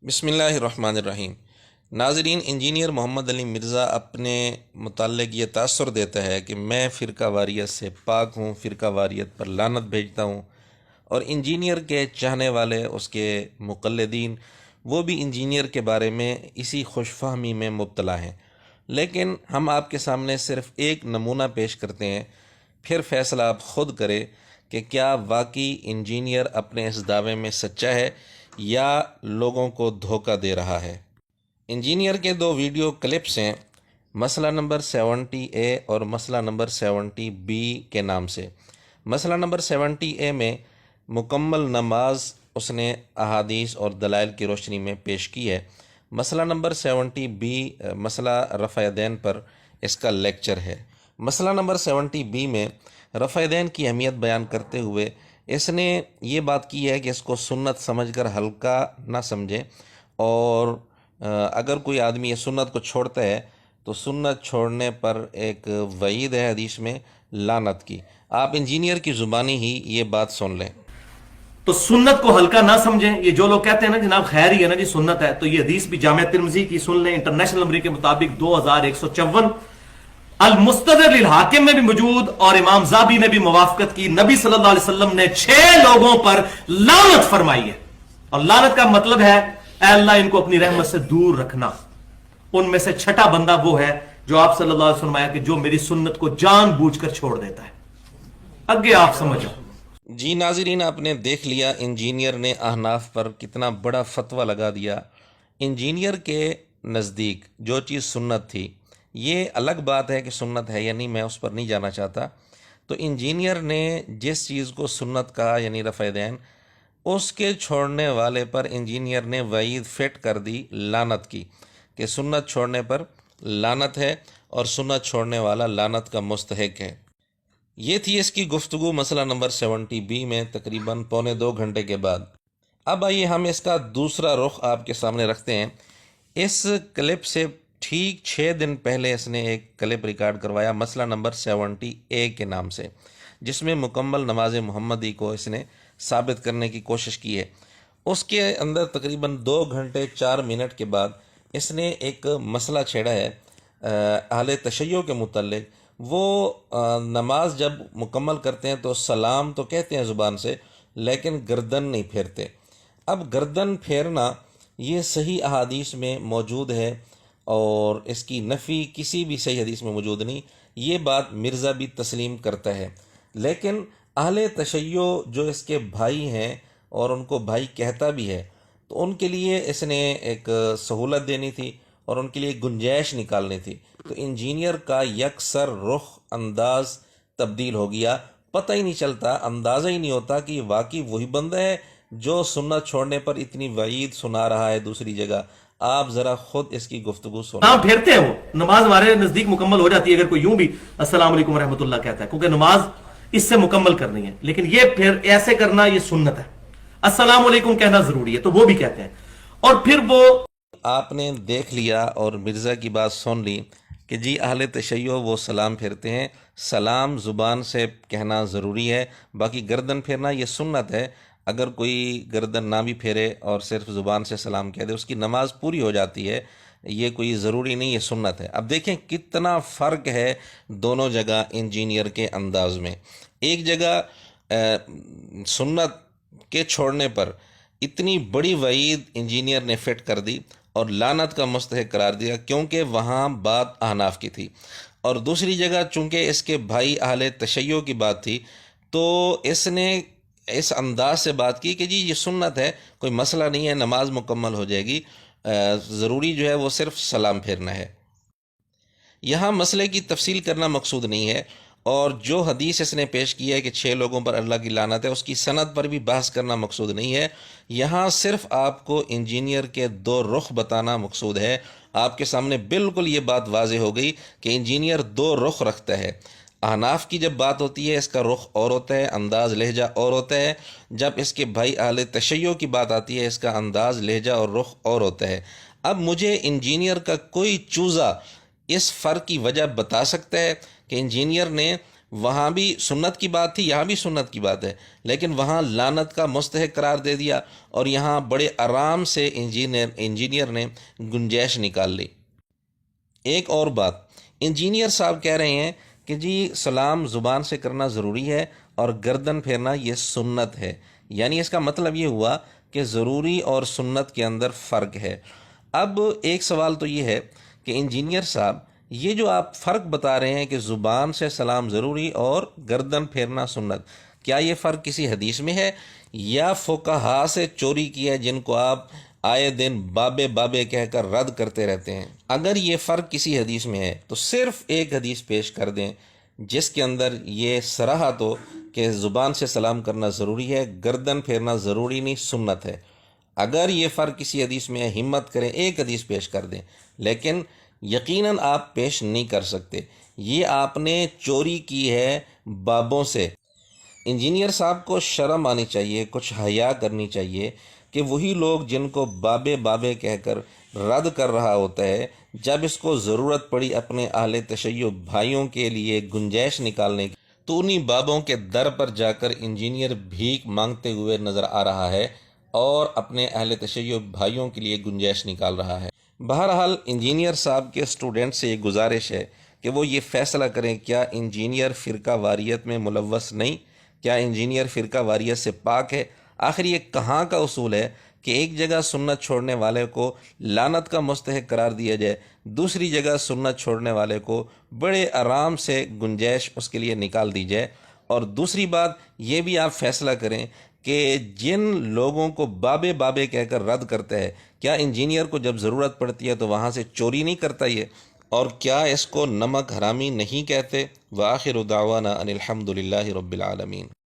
بسم اللہ الرحمن الرحیم۔ ناظرین، انجینئر محمد علی مرزا اپنے متعلق یہ تاثر دیتا ہے کہ میں فرقہ واریت سے پاک ہوں، فرقہ واریت پر لعنت بھیجتا ہوں، اور انجینئر کے چاہنے والے، اس کے مقلدین، وہ بھی انجینئر کے بارے میں اسی خوش فہمی میں مبتلا ہیں۔ لیکن ہم آپ کے سامنے صرف ایک نمونہ پیش کرتے ہیں، پھر فیصلہ آپ خود کریں کہ کیا واقعی انجینئر اپنے اس دعوے میں سچا ہے یا لوگوں کو دھوکہ دے رہا ہے۔ انجینئر کے دو ویڈیو کلپس ہیں، مسئلہ نمبر 70A اور مسئلہ نمبر 70B کے نام سے۔ مسئلہ نمبر 70A میں مکمل نماز اس نے احادیث اور دلائل کی روشنی میں پیش کی ہے۔ مسئلہ نمبر 70B مسئلہ رفع دین پر اس کا لیکچر ہے۔ مسئلہ نمبر 70B میں رفع دین کی اہمیت بیان کرتے ہوئے اس نے یہ بات کی ہے کہ اس کو سنت سمجھ کر ہلکا نہ سمجھیں، اور اگر کوئی آدمی یہ سنت کو چھوڑتا ہے تو سنت چھوڑنے پر ایک وعید ہے حدیث میں لعنت کی۔ آپ انجینئر کی زبانی ہی یہ بات سن لیں۔ تو سنت کو ہلکا نہ سمجھیں۔ یہ جو لوگ کہتے ہیں نا جناب خیر ہی ہے نا جی سنت ہے، تو یہ حدیث بھی جامع ترمذی کی سن لیں، انٹرنیشنل نمبر کے مطابق 2154، المستدرک للحاکم میں بھی موجود، اور امام زابی نے بھی موافقت کی۔ نبی صلی اللہ علیہ وسلم نے 6 لوگوں پر لعنت فرمائی ہے، اور لعنت کا مطلب ہے اے اللہ ان کو اپنی رحمت سے دور رکھنا۔ ان میں سے چھٹا بندہ وہ ہے جو آپ صلی اللہ علیہ وسلم فرمایا کہ جو میری سنت کو جان بوجھ کر چھوڑ دیتا ہے۔ آگے آپ سمجھو۔ جی ناظرین، آپ نے دیکھ لیا انجینئر نے احناف پر کتنا بڑا فتویٰ لگا دیا۔ انجینئر کے نزدیک جو چیز سنت تھی، یہ الگ بات ہے کہ سنت ہے یا نہیں، میں اس پر نہیں جانا چاہتا۔ تو انجینئر نے جس چیز کو سنت کہا یعنی رفع دین، اس کے چھوڑنے والے پر انجینئر نے وعید فٹ کر دی لعنت کی، کہ سنت چھوڑنے پر لعنت ہے اور سنت چھوڑنے والا لعنت کا مستحق ہے۔ یہ تھی اس کی گفتگو مسئلہ نمبر 70B میں تقریباً پونے 2 گھنٹے کے بعد۔ اب آئیے ہم اس کا دوسرا رخ آپ کے سامنے رکھتے ہیں۔ اس کلپ سے ٹھیک 6 دن پہلے اس نے ایک کلپ ریکارڈ کروایا مسئلہ نمبر 70A کے نام سے، جس میں مکمل نماز محمدی کو اس نے ثابت کرنے کی کوشش کی ہے۔ اس کے اندر تقریباً 2 گھنٹے 4 منٹ کے بعد اس نے ایک مسئلہ چھیڑا ہے اہل تشیع کے متعلق۔ وہ نماز جب مکمل کرتے ہیں تو سلام تو کہتے ہیں زبان سے، لیکن گردن نہیں پھیرتے۔ اب گردن پھیرنا یہ صحیح احادیث میں موجود ہے، اور اس کی نفی کسی بھی صحیح حدیث میں موجود نہیں۔ یہ بات مرزا بھی تسلیم کرتا ہے، لیکن اہل تشیع جو اس کے بھائی ہیں اور ان کو بھائی کہتا بھی ہے، تو ان کے لیے اس نے ایک سہولت دینی تھی اور ان کے لیے گنجائش نکالنی تھی۔ تو انجینئر کا یکسر رخ انداز تبدیل ہو گیا، پتہ ہی نہیں چلتا، اندازہ ہی نہیں ہوتا کہ واقعی وہی بندہ ہے جو سنت چھوڑنے پر اتنی وعید سنا رہا ہے دوسری جگہ۔ آپ ذرا خود اس کی گفتگو سنیں۔ ہاں پھرتے ہیں وہ نماز ہمارے نزدیک مکمل ہو جاتی ہے اگر کوئی یوں بھی السلام علیکم ورحمۃ اللہ کہتا ہے، کیونکہ نماز اس سے مکمل کرنی ہے، لیکن یہ پھر ایسے کرنا یہ سنت ہے۔ السلام علیکم کہنا ضروری ہے، تو وہ بھی کہتے ہیں، اور پھر وہ آپ نے دیکھ لیا اور مرزا کی بات سن لی کہ جی اہل تشیع وہ سلام پھیرتے ہیں، سلام زبان سے کہنا ضروری ہے، باقی گردن پھیرنا یہ سنت ہے۔ اگر کوئی گردن نہ بھی پھیرے اور صرف زبان سے سلام کہہ دے، اس کی نماز پوری ہو جاتی ہے، یہ کوئی ضروری نہیں، یہ سنت ہے۔ اب دیکھیں کتنا فرق ہے دونوں جگہ انجینئر کے انداز میں۔ ایک جگہ سنت کے چھوڑنے پر اتنی بڑی وعید انجینئر نے فٹ کر دی اور لعنت کا مستحق قرار دیا، کیونکہ وہاں بات احناف کی تھی، اور دوسری جگہ چونکہ اس کے بھائی اہل تشیع کی بات تھی، تو اس نے اس انداز سے بات کی کہ جی یہ سنت ہے، کوئی مسئلہ نہیں ہے، نماز مکمل ہو جائے گی، ضروری جو ہے وہ صرف سلام پھیرنا ہے۔ یہاں مسئلے کی تفصیل کرنا مقصود نہیں ہے، اور جو حدیث اس نے پیش کی ہے کہ 6 لوگوں پر اللہ کی لعنت ہے، اس کی سند پر بھی بحث کرنا مقصود نہیں ہے۔ یہاں صرف آپ کو انجینئر کے 2 رخ بتانا مقصود ہے۔ آپ کے سامنے بالکل یہ بات واضح ہو گئی کہ انجینئر 2 رخ رکھتا ہے۔ احناف کی جب بات ہوتی ہے اس کا رخ اور ہوتا ہے، انداز لہجہ اور ہوتا ہے۔ جب اس کے بھائی اہل تشیع کی بات آتی ہے، اس کا انداز لہجہ اور رخ اور ہوتا ہے۔ اب مجھے انجینئر کا کوئی چوزہ اس فرق کی وجہ بتا سکتا ہے کہ انجینئر نے وہاں بھی سنت کی بات تھی، یہاں بھی سنت کی بات ہے، لیکن وہاں لعنت کا مستحق قرار دے دیا اور یہاں بڑے آرام سے انجینئر نے گنجائش نکال لی۔ ایک اور بات، انجینئر صاحب کہہ رہے ہیں کہ جی سلام زبان سے کرنا ضروری ہے اور گردن پھیرنا یہ سنت ہے، یعنی اس کا مطلب یہ ہوا کہ ضروری اور سنت کے اندر فرق ہے۔ اب ایک سوال تو یہ ہے کہ انجینئر صاحب یہ جو آپ فرق بتا رہے ہیں کہ زبان سے سلام ضروری اور گردن پھیرنا سنت، کیا یہ فرق کسی حدیث میں ہے یا فقہا سے چوری کی ہے جن کو آپ آئے دن بابے بابے کہہ کر رد کرتے رہتے ہیں؟ اگر یہ فرق کسی حدیث میں ہے تو صرف ایک حدیث پیش کر دیں جس کے اندر یہ صراحت ہو کہ زبان سے سلام کرنا ضروری ہے، گردن پھیرنا ضروری نہیں، سنت ہے۔ اگر یہ فرق کسی حدیث میں ہے، ہمت کریں ایک حدیث پیش کر دیں، لیکن یقیناً آپ پیش نہیں کر سکتے، یہ آپ نے چوری کی ہے بابوں سے۔ انجینئر صاحب کو شرم آنی چاہیے، کچھ حیا کرنی چاہیے کہ وہی لوگ جن کو بابے بابے کہہ کر رد کر رہا ہوتا ہے، جب اس کو ضرورت پڑی اپنے اہل تشیع بھائیوں کے لیے گنجائش نکالنے کی تو انہی بابوں کے در پر جا کر انجینئر بھیک مانگتے ہوئے نظر آ رہا ہے اور اپنے اہل تشیع بھائیوں کے لیے گنجائش نکال رہا ہے۔ بہرحال انجینئر صاحب کے اسٹوڈنٹ سے یہ گزارش ہے کہ وہ یہ فیصلہ کریں کیا انجینئر فرقہ واریت میں ملوث نہیں، کیا انجینئر فرقہ واریت سے پاک ہے؟ آخر یہ کہاں کا اصول ہے کہ ایک جگہ سنت چھوڑنے والے کو لعنت کا مستحق قرار دیا جائے، دوسری جگہ سنت چھوڑنے والے کو بڑے آرام سے گنجائش اس کے لیے نکال دی جائے؟ اور دوسری بات یہ بھی آپ فیصلہ کریں کہ جن لوگوں کو بابے بابے کہہ کر رد کرتا ہے، کیا انجینئر کو جب ضرورت پڑتی ہے تو وہاں سے چوری نہیں کرتا یہ؟ اور کیا اس کو نمک حرامی نہیں کہتے؟ وآخر دعوانا ان الحمد للہ رب العالمین۔